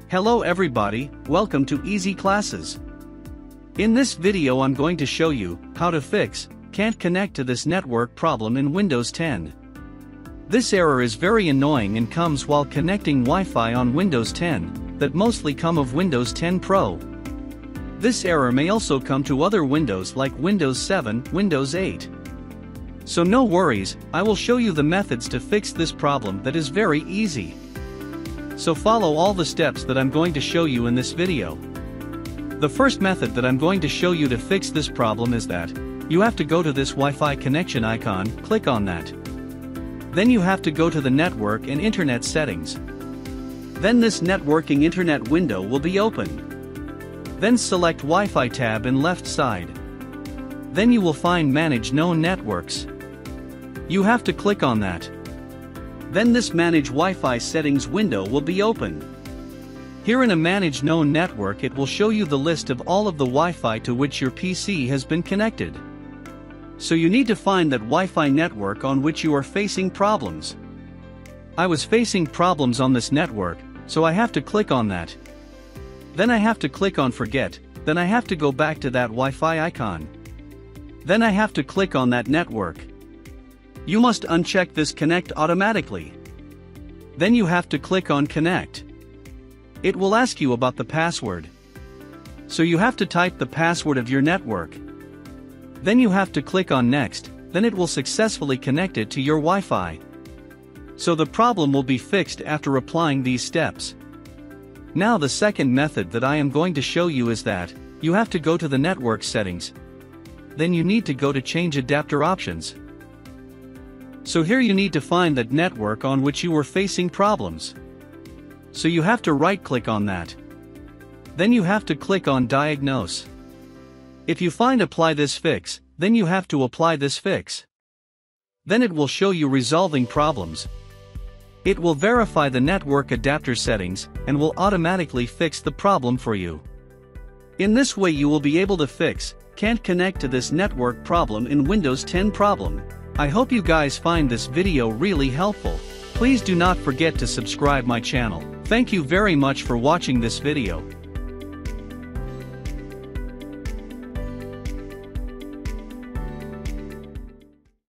Hello everybody, welcome to Easy Classes. In this video I'm going to show you how to fix can't connect to this network problem in Windows 10. This error is very annoying and comes while connecting Wi-Fi on Windows 10 that mostly come of Windows 10 Pro. This error may also come to other Windows like Windows 7, Windows 8. So no worries, I will show you the methods to fix this problem that is very easy. So follow all the steps that I'm going to show you in this video. The first method that I'm going to show you to fix this problem is that you have to go to this Wi-Fi connection icon, click on that. Then you have to go to the network and internet settings. Then this networking internet window will be opened. Then select Wi-Fi tab in left side. Then you will find Manage Known Networks. You have to click on that. Then this Manage Wi-Fi Settings window will be open. Here in a Manage Known Network it will show you the list of all of the Wi-Fi to which your PC has been connected. So you need to find that Wi-Fi network on which you are facing problems. I was facing problems on this network, so I have to click on that. Then I have to click on Forget, then I have to go back to that Wi-Fi icon. Then I have to click on that network. You must uncheck this Connect automatically. Then you have to click on Connect. It will ask you about the password. So you have to type the password of your network. Then you have to click on Next, then it will successfully connect it to your Wi-Fi. So the problem will be fixed after applying these steps. Now the second method that I am going to show you is that you have to go to the network settings. Then you need to go to Change Adapter Options. So here you need to find that network on which you were facing problems. So you have to right-click on that. Then you have to click on Diagnose. If you find Apply this fix, then you have to apply this fix. Then it will show you Resolving Problems. It will verify the network adapter settings and will automatically fix the problem for you. In this way you will be able to fix can't connect to this network problem in Windows 10 problem. I hope you guys find this video really helpful. Please do not forget to subscribe my channel. Thank you very much for watching this video.